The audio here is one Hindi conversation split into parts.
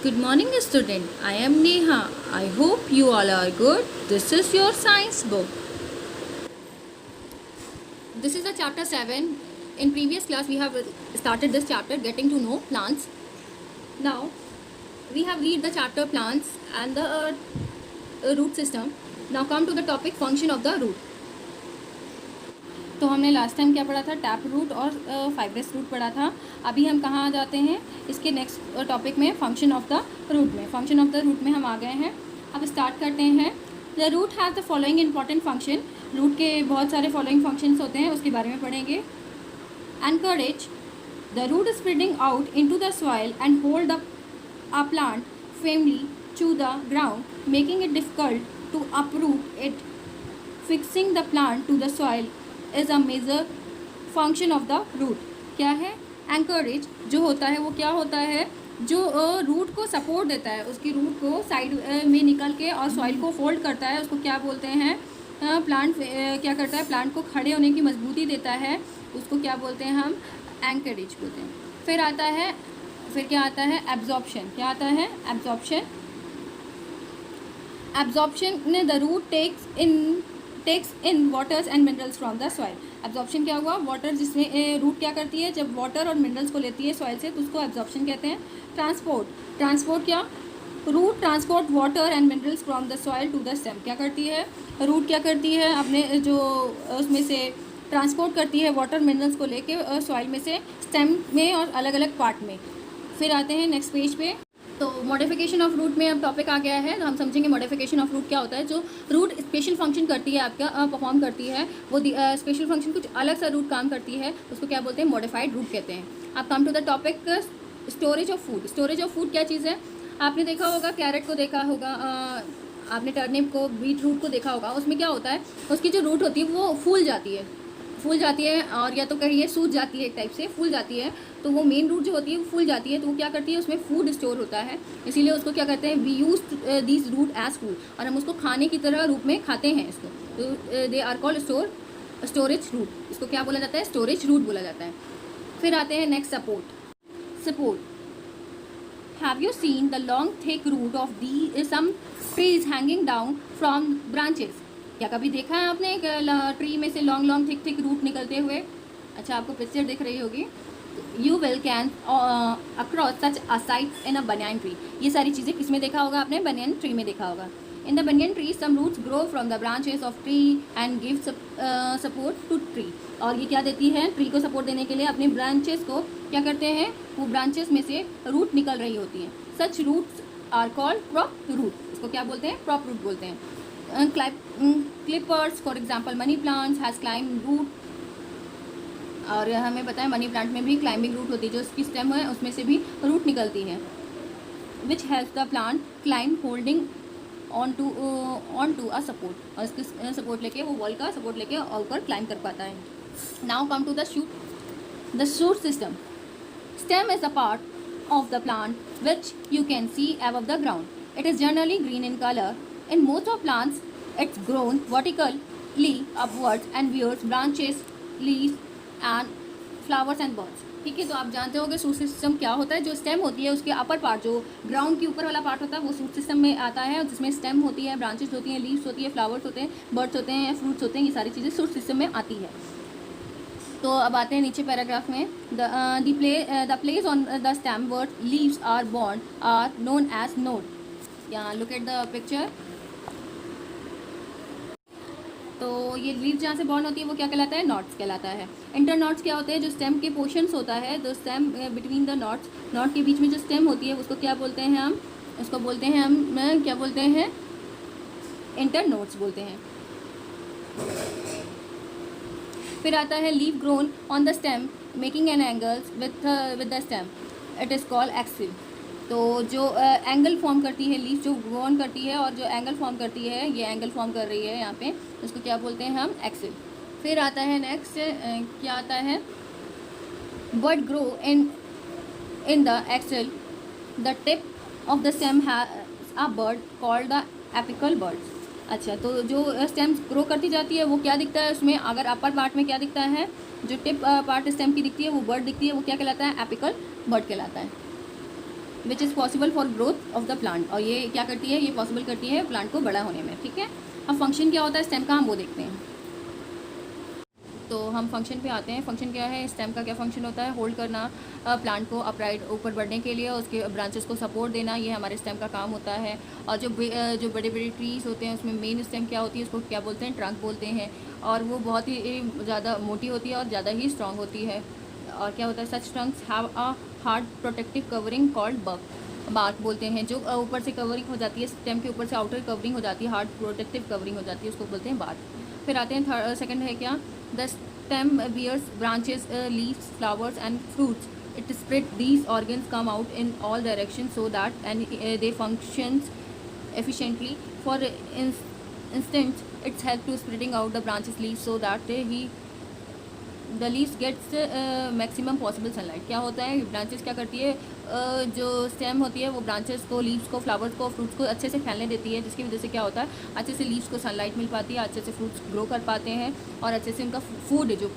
Good morning, student. I am Neha. I hope you all are good. This is your science book. This is the chapter 7. In previous class, we have started this chapter, getting to know plants. Now, we have read the chapter plants and the root system. Now, come to the topic function of the root. तो हमने लास्ट टाइम क्या पढ़ा था, टैप रूट और फाइब्रस रूट पढ़ा था. अभी हम कहाँ आ जाते हैं इसके नेक्स्ट टॉपिक में, फंक्शन ऑफ द रूट में. फंक्शन ऑफ द रूट में हम आ गए हैं. अब स्टार्ट करते हैं. The root has the following important function. Root के बहुत सारे फॉलोइंग फंक्शंस होते हैं, उसके बारे में पढ़ेंगे. Anchorage the root spreading out into the soil and hold a plant firmly to the ground, making it difficult to uproot it. Fixing the plant to the soil is a major function of the root. क्या है? एंकरेज जो होता है वो क्या होता है, जो रूट को सपोर्ट देता है, उसकी रूट को साइड में निकल के और सॉइल को फोल्ड करता है, उसको क्या बोलते हैं, प्लांट क्या करता है, प्लांट को खड़े होने की मजबूती देता है, उसको क्या बोलते हैं हम, एंकरेज बोलते हैं. फिर क्या आता है, एब्जॉर्प्शन. क्या आता है? Absorption. Absorption the root takes in waters and minerals from the soil. Absorption क्या हुआ, वाटर, जिसमें रूट क्या करती है, जब वाटर और मिनरल्स को लेती है सॉइल से, तो उसको एब्जॉर्प्शन कहते हैं. ट्रांसपोर्ट क्या, root transport water and minerals from the soil to the stem. क्या करती है रूट, क्या करती है, अपने जो उसमें से ट्रांसपोर्ट करती है वाटर मिनरल्स को लेके सॉइल में से स्टेम में और अलग अलग पार्ट में. फिर आते हैं नेक्स्ट पेज पे. तो मॉडिफिकेशन ऑफ रूट में अब टॉपिक आ गया है, तो हम समझेंगे मॉडिफिकेशन ऑफ रूट क्या होता है. जो रूट स्पेशल फंक्शन करती है, आपका परफॉर्म करती है, वो स्पेशल फंक्शन कुछ अलग सा रूट काम करती है, उसको क्या बोलते हैं, मॉडिफाइड रूट कहते हैं. अब come to the topic storage of food. Storage of food क्या चीज़ है, आपने देखा होगा, कैरेट को देखा होगा, आपने टर्निप को, बीट रूट को देखा होगा. उसमें क्या होता है, उसकी जो रूट होती है वो फूल जाती है और या तो कहिए सूज जाती है, एक टाइप से फूल जाती है. तो वो मेन रूट जो होती है वो फूल जाती है, तो वो क्या करती है, उसमें फूड स्टोर होता है, इसीलिए उसको क्या कहते हैं, we use this root as food, और हम उसको खाने की तरह रूप में खाते हैं इसको. तो they are called storage root. इसको क्या बोला जाता है, स्टोरेज रूट बोला जाता है. फिर आते हैं next, support. Have you seen the long thick root of the some trees hanging down from branches. क्या कभी देखा है आपने एक ट्री में से लॉन्ग थिक रूट निकलते हुए? अच्छा, आपको पिक्चर दिख रही होगी. You will can across such a site in a banyan tree. ये सारी चीज़ें किस में देखा होगा आपने, बनियान ट्री में देखा होगा. In the banyan tree some roots grow from the branches of tree and give support to tree. और ये क्या देती है, ट्री को सपोर्ट देने के लिए अपनी ब्रांचेस को क्या करते हैं, वो ब्रांचेस में से रूट निकल रही होती हैं. Such roots are called prop root. इसको क्या बोलते हैं, प्रॉप रूट बोलते हैं. Climbers for example money plants has climb root. और हमें पता है मनी प्लांट में भी क्लाइंबिंग रूट होती है, जो उसकी स्टेम है उसमें से भी रूट निकलती है, which help the plant climb holding on to a support. और इसके सपोर्ट लेके, वो वॉल का सपोर्ट लेके ऊपर क्लाइंब कर पाता है. Now come to the shoot system. Stem is a part of the plant which you can see above the ground. It is generally green in color. In most of plants, it's grown vertically upwards and bears branches, leaves, and flowers and buds. ठीक है, तो आप जानते हो कि सूट सिस्टम क्या होता है. जो स्टेम होती है उसके अपर पार्ट, जो ग्राउंड के ऊपर वाला पार्ट होता है, वो सूट सिस्टम में आता है, जिसमें स्टेम होती है, ब्रांचेस होती हैं, लीव्स होती है, फ्लावर्स होते हैं, बर्ड्स होते हैं, फ्रूट्स होते हैं. ये सारी चीज़ें सूट सिस्टम में आती है. तो अब आते हैं नीचे पैराग्राफ में. The place on the stem where leaves are bond are known as node. यहाँ लुक एट द पिक्चर. तो ये लीव जहाँ से बॉन्ड होती है वो क्या कहलाता है, नॉट्स कहलाता है. इंटर नॉट्स क्या होते हैं, जो स्टेम के पोर्शंस होता है, the stem between the nodes, node के बीच में जो स्टेम होती है उसको क्या बोलते हैं हम, क्या बोलते हैं, इंटर नोट्स बोलते हैं. फिर आता है leave grown on the stem making an angles with the stem, it is called axil. तो जो एंगल फॉर्म करती है, लीफ जो ग्रोन करती है और जो एंगल फॉर्म करती है, ये एंगल फॉर्म कर रही है यहाँ पे, उसको क्या बोलते हैं हम, एक्सिल. फिर आता है नेक्स्ट, क्या आता है, bud grow in the axil. The tip of the stem has a bud called the apical bud. अच्छा, तो जो स्टेम ग्रो करती जाती है वो क्या दिखता है उसमें, अगर अपर पार्ट में क्या दिखता है, जो टिप पार्ट स्टेम की दिखती है वो बर्ड दिखती है, वो क्या कहलाता है, एपिकल बर्ड कहलाता है. Which is possible for growth of the plant, और ये क्या करती है, ये पॉसिबल करती है प्लांट को बड़ा होने में। ठीक है, अब फंक्शन क्या होता है स्टेम का, हम वो देखते हैं। तो हम फंक्शन पे आते हैं। फंक्शन क्या है, स्टेम का क्या फंक्शन होता है, होल्ड करना प्लांट को अपराइट ऊपर बढ़ने के लिए, उसके ब्रांचेस को सपोर्ट देना, ये हमारे स्टेम का काम होता है। और जो बड़े बड़े ट्रीज़ होते हैं उसमें मेन स्टेम क्या होती है, उसको क्या बोलते हैं, ट्रंक बोलते हैं, और वो बहुत ही ज़्यादा मोटी होती है और ज़्यादा ही स्ट्रॉन्ग होती है। और क्या होता है, such trunks have a hard protective covering called bark बोलते हैं। जो ऊपर से कवरिंग हो जाती है, स्टेम के ऊपर से आउटर कवरिंग हो जाती है, हार्ड प्रोटेक्टिव कवरिंग हो जाती है, उसको बोलते हैं बार्क। फिर आते हैं सेकंड है क्या, the stem bears branches, leaves, flowers and fruits. It spread these organs come out in all directions so that they functions efficiently. For instance, it's help to spreading out the branches leaves so that the leaves gets maximum possible sunlight. क्या होता है, ब्रांचेस क्या करती है, जो स्टेम होती है वो ब्रांचेस को, लीव्स को, फ्लावर्स को, फ्रूट्स को अच्छे से फैलने देती है, जिसकी वजह से क्या होता है, अच्छे से लीव्स को सनलाइट मिल पाती है, अच्छे से फ्रूट्स ग्रो कर पाते हैं, और अच्छे से उनका फूड जो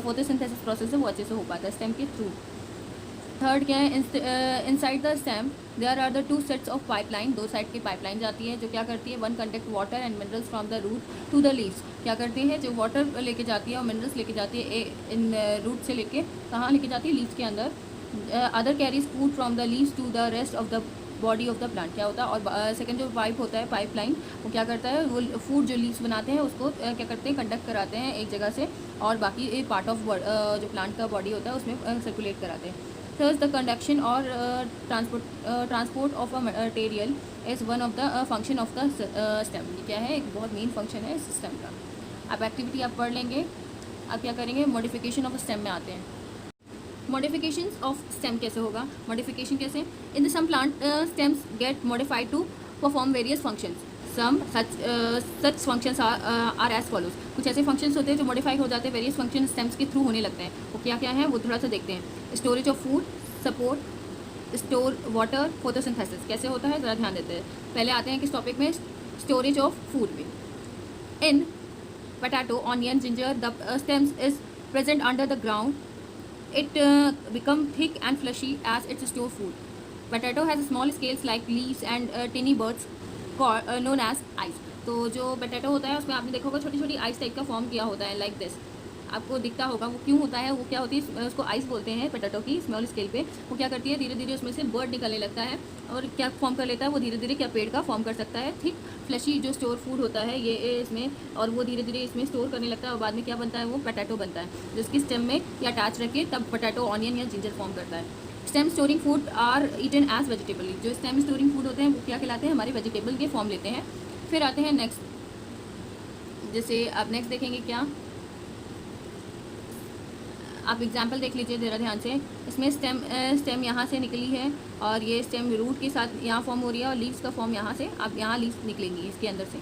फोटोसिंथेसिस प्रोसेस है वो अच्छे से हो पाता है स्टेम के थ्रू। थर्ड क्या है, inside the stem there are the two sets of pipeline, दो साइड की पाइपलाइन जाती है, जो क्या करती है, one conduct water and minerals from the root to the leaves. क्या करती है, जो वाटर लेके जाती है और मिनरल्स लेके जाती है इन रूट से लेके कहाँ लेके जाती है, लीव्स के अंदर। Other carries food from the leaves to the rest of the body of the plant. क्या होता है, और सेकंड जो पाइप होता है, पाइपलाइन, वो क्या करता है, वो फूड जो लीव्स बनाते हैं उसको क्या करते हैं, कंडक्ट कराते हैं एक जगह से, और बाकी पार्ट ऑफ जो प्लांट का बॉडी होता है उसमें सर्कुलेट कराते हैं। Thus, the conduction or transport of a material is one of the function of the stem. ये क्या है, एक बहुत मेन फंक्शन है सिस्टम का। अब एक्टिविटी आप पढ़ लेंगे। अब क्या करेंगे, मॉडिफिकेशन ऑफ स्टेम में आते हैं। मॉडिफिकेशन ऑफ स्टेम कैसे होगा, मॉडिफिकेशन कैसे, in some plant stems get modified to perform various functions. Some such functions are as follows. कुछ ऐसे फंक्शंस होते हैं जो मॉडिफाई हो जाते हैं, वेरियस फंक्शन स्टेम्स के थ्रू होने लगते हैं। वो क्या क्या है वो थोड़ा सा देखते हैं। Storage of food, support, store water, photosynthesis कैसे होता है ज़रा ध्यान देते हैं। पहले आते हैं किस टॉपिक में, स्टोरेज ऑफ फूड में। इन potato, onion, ginger, the stems is present under the ground. It become thick and fleshy as it store food. Potato has small scales like leaves and tiny buds known as eyes. तो जो पोटैटो होता है उसमें आपने देखा होगा छोटी छोटी आइस टाइप का फॉर्म किया होता है, लाइक दिस आपको दिखता होगा। वो क्यों होता है, वो क्या होती है, उसको आइस बोलते हैं पोटैटो की, स्मॉल स्केल पे। वो क्या करती है, धीरे धीरे उसमें से बर्ड निकलने लगता है, और क्या फॉर्म कर लेता है वो धीरे धीरे, क्या पेड़ का फॉर्म कर सकता है, थिक फ्लैशी जो स्टोर फूड होता है ये इसमें, और वो धीरे धीरे इसमें स्टोर करने लगता है, और बाद में क्या बनता है, वो पोटैटो बनता है, जिसकी स्टेम में या अटैच रखे तब पोटैटो, ऑनियन या जिंजर फॉर्म करता है। Stem storing food are eaten as vegetable. जो स्टेम स्टोरिंग फूड होते हैं वो क्या कहलाते हैं, हमारे वेजिटेबल के फॉर्म लेते हैं। फिर आते हैं नेक्स्ट, जैसे आप नेक्स्ट देखेंगे क्या, आप एग्जाम्पल देख लीजिए ज़रा ध्यान से। इसमें स्टेम यहाँ से निकली है, और ये स्टेम रूट के साथ यहाँ फॉर्म हो रही है, और लीव्स का फॉर्म यहाँ से, अब यहाँ लीव्स निकलेंगी इसके अंदर से।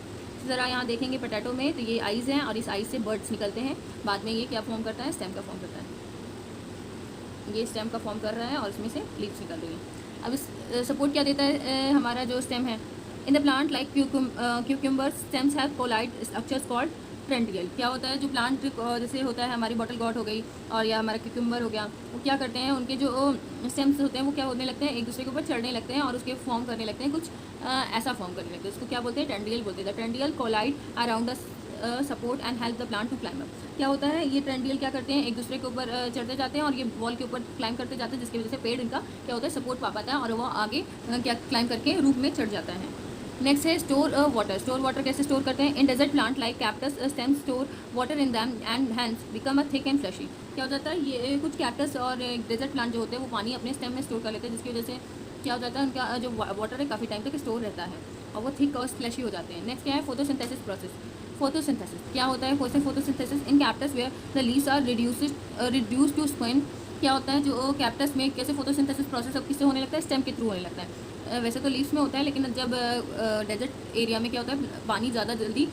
ज़रा यहाँ देखेंगे पोटैटो में, तो ये आइज़ हैं, और इस आइज़ से बर्ड्स निकलते हैं, बाद में ये क्या फॉर्म करता है, स्टेम का फॉर्म करता है। ये स्टेम का फॉर्म कर रहा है, और इसमें से लीव्स निकल रही हैं। अब इस सपोर्ट क्या देता है हमारा जो स्टेम है, in the plant like cucumbers stems have coiled structures called tendril. क्या होता है, जो प्लांट जैसे होता है हमारी बॉटल गॉट हो गई, और या हमारा क्यूकम्बर हो गया, वो क्या करते हैं, उनके जो स्टेम्स होते हैं वो क्या होने लगते हैं, एक दूसरे के ऊपर चढ़ने लगते हैं, और उसके फॉर्म करने लगते हैं, कुछ ऐसा फॉर्म करने लगते हैं, उसको क्या बोलते हैं, ट्रेंडियल बोलते हैं। The tendril coiled around the support and help the plant to climb up. क्या होता है, ये ट्रेंडियल क्या करते हैं, एक दूसरे के ऊपर चढ़ते जाते हैं, और ये वॉल के ऊपर क्लाइम करते जाते हैं, जिसकी वजह से पेड़ इनका क्या होता है, सपोर्ट पा पाता है, और वो आगे क्या क्लाइम करके रूट में चढ़ जाता है। नेक्स्ट है स्टोर वाटर। स्टोर वाटर कैसे स्टोर करते हैं, in desert plant like cactus stem store water in them and hence become a thick and fleshy. क्या हो जाता है, ये कुछ कैक्टस और डेजर्ट प्लांट जो होते हैं वो पानी अपने स्टेम में स्टोर कर लेते हैं, जिसकी वजह से क्या हो जाता है, उनका जो वाटर है काफ़ी टाइम तक स्टोर रहता है, और वो थिक और फ्लैशी हो जाते हैं। नेक्स्ट क्या है, फोटोसिंथेसिस प्रोसेस। फोटोसिंथेसिस क्या होता है, photosynthesis in cactus where the leaves are reduce to spine. क्या होता है, जो कैक्टस में कैसे फोटोसिंथेसिस प्रोसेस अब किससे होने लगता है, स्टेम के थ्रू होने लगता है। वैसे तो लीव्स में होता है, लेकिन जब डेजर्ट एरिया में क्या होता है, पानी ज़्यादा जल्दी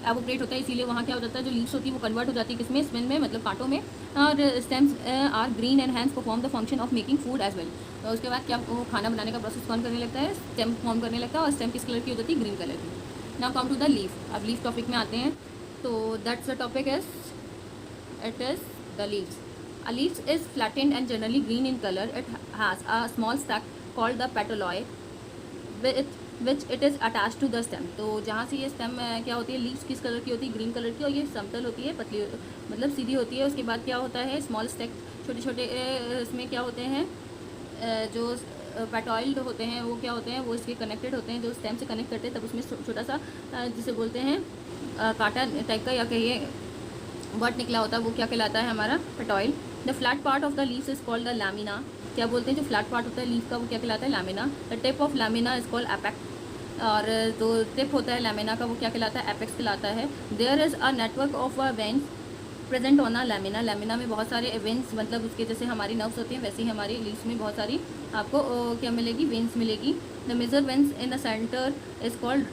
एवोपरेट होता है, इसीलिए वहाँ क्या हो जाता है, जो लीव्स होती है वो कन्वर्ट हो जाती है किसमें, स्पिन में, मतलब कांटों में, और stems are green and hence perform the function of making food as well. तो उसके बाद क्या वो खाना बनाने का प्रोसेस कौन करने लगता है, स्टेम फॉर्म करने लगता है, और स्टेम किस कलर की हो जाती है, ग्रीन कलर की। Now come to the leaf. अब लीफ टॉपिक में आते हैं, तो that's the topic is it is the leaves. A leaf is flattened and generally green in color. It has a small sac called the petiole which it is attach to the stem. तो जहाँ से ये स्टेम क्या होती है, लीव्स किस कलर की होती है, ग्रीन कलर की, और ये समतल होती है, पतली मतलब सीधी होती है। उसके बाद क्या होता है, स्मॉल स्टेक, छोटे छोटे इसमें क्या होते हैं, जो पेटॉइल्ड होते हैं वो क्या होते हैं, वो इसके कनेक्टेड होते हैं, जो स्टेम से कनेक्ट करते हैं, तब उसमें छोटा सा जिसे बोलते हैं कांटा टाइप का या कहिए वर्ड निकला होता है, वो क्या कहलाता है हमारा petiole. The flat part of the leaves is called the lamina. क्या बोलते हैं, जो फ्लैट पार्ट होता है लीफ का वो क्या कहलाता है, lamina. The tip of lamina is called apex. और जो टिप होता है लैमिना का वो क्या कहलाता है, एपेक्स कहलाता है। There is a network of veins present on a lamina. Lamina में बहुत सारे वेन्स, मतलब उसके जैसे हमारी नर्व्स होती हैं वैसे ही हमारी लीव्स में बहुत सारी आपको क्या मिलेगी, वेन्स मिलेगी। The major veins in the centre is called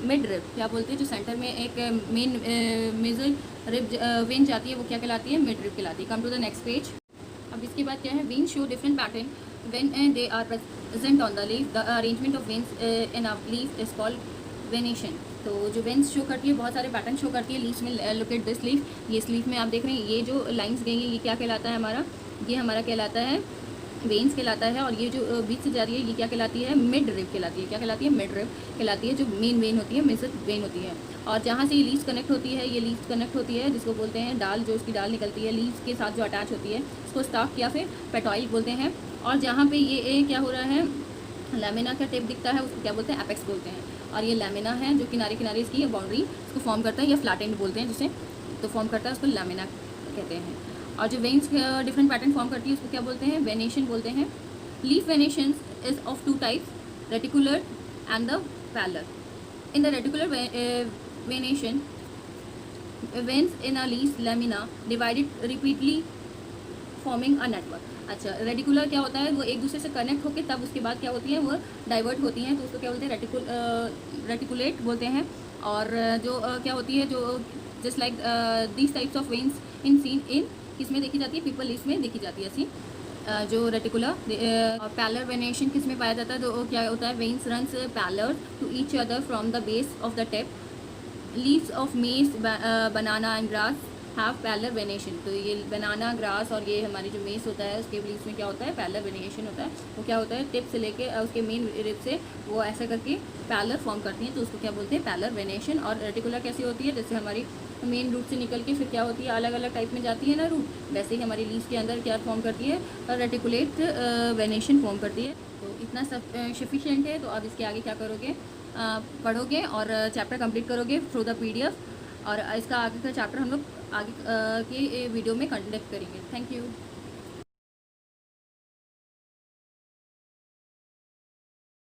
midrib. क्या बोलते हैं, जो सेंटर में एक मेन मेजर रिब वेन जाती है वो क्या कहलाती है, मिड रिब कहलाती है। Come to the next page. अब इसके बाद क्या है, veins show different pattern when they are present on the leaf. The arrangement of veins in a leaf is called venation. तो जो वेन्स शो करती है, बहुत सारे पैटर्न शो करती है लीव्स में। लुक एट दिस लीफ, ये इस लीफ में आप देख रहे हैं, ये जो लाइंस गई हैं ये क्या कहलाता है हमारा, ये हमारा कहलाता है वेन्स कहलाता है। और ये जो बीच से जा रही है ये क्या कहलाती है, मिड रिब कहलाती है। क्या कहलाती है, मिड रिब कहलाती है, जो मेन वेन होती है, मेजर वेन होती है। और जहाँ से ये लीव्स कनेक्ट होती है, ये लीव्स कनेक्ट होती है जिसको बोलते हैं डाल, जो उसकी डाल निकलती है लीव्स के साथ जो अटैच होती है उसको स्टाक या फिर पेटॉइल बोलते हैं। और जहाँ पे ये क्या हो रहा है, लैमिना का टिप दिखता है उसको क्या बोलते हैं, एपेक्स बोलते हैं। और ये लैमिना है जो किनारे किनारे इसकी बाउंड्री इसको फॉर्म करता है, या फ्लैट एंड बोलते हैं जिसे, तो फॉर्म करता है उसको लैमिना कहते हैं। और जो वेन्स डिफरेंट पैटर्न फॉर्म करती है उसको क्या बोलते हैं, वेनेशन बोलते हैं। Leaf venation is of two types, reticular and the parallel. In the reticular venation veins in a leaf lamina divided repeatedly forming a network. अच्छा, रेटिकुलर क्या होता है, वो एक दूसरे से कनेक्ट होकर तब उसके बाद क्या होती है, वो डाइवर्ट होती हैं, तो उसको क्या बोलते हैं, रेटिकुलेट बोलते हैं। और जो क्या होती है, जो just like these types of veins in seen in किस में देखी जाती है, पीपल लीव्स में देखी जाती है ऐसी। जो रेटिकुलर पैलर वेनेशन किस में पाया जाता है, तो क्या होता है, veins runs parallel to each other from the base of the tip. Leaves of maize, banana and grass have parallel venation. तो ये बनाना, ग्रास और ये हमारी जो मेस होता है उसके लीव्स में क्या होता है, पैलर वेनेशन होता है। वो क्या होता है, टिप से लेके उसके मेन रिब से वो ऐसा करके पैलर फॉर्म करती हैं, तो उसको क्या बोलते हैं, पैलर वेनेशन। और रेटिकुलर कैसी होती है, जैसे हमारी मेन रूट से निकल के फिर क्या होती है, अलग अलग टाइप में जाती है ना रूट, वैसे ही हमारी लीव्स के अंदर क्या फॉर्म करती है, रेटिकुलेट वेनेशन फॉर्म करती है। तो इतना सब सफिशिएंट है। तो अब इसके आगे क्या करोगे, पढ़ोगे और चैप्टर कंप्लीट करोगे थ्रू द PDF। और इसका आगे का चैप्टर हम लोग आगे के वीडियो में कंडक्ट करेंगे। Thank you.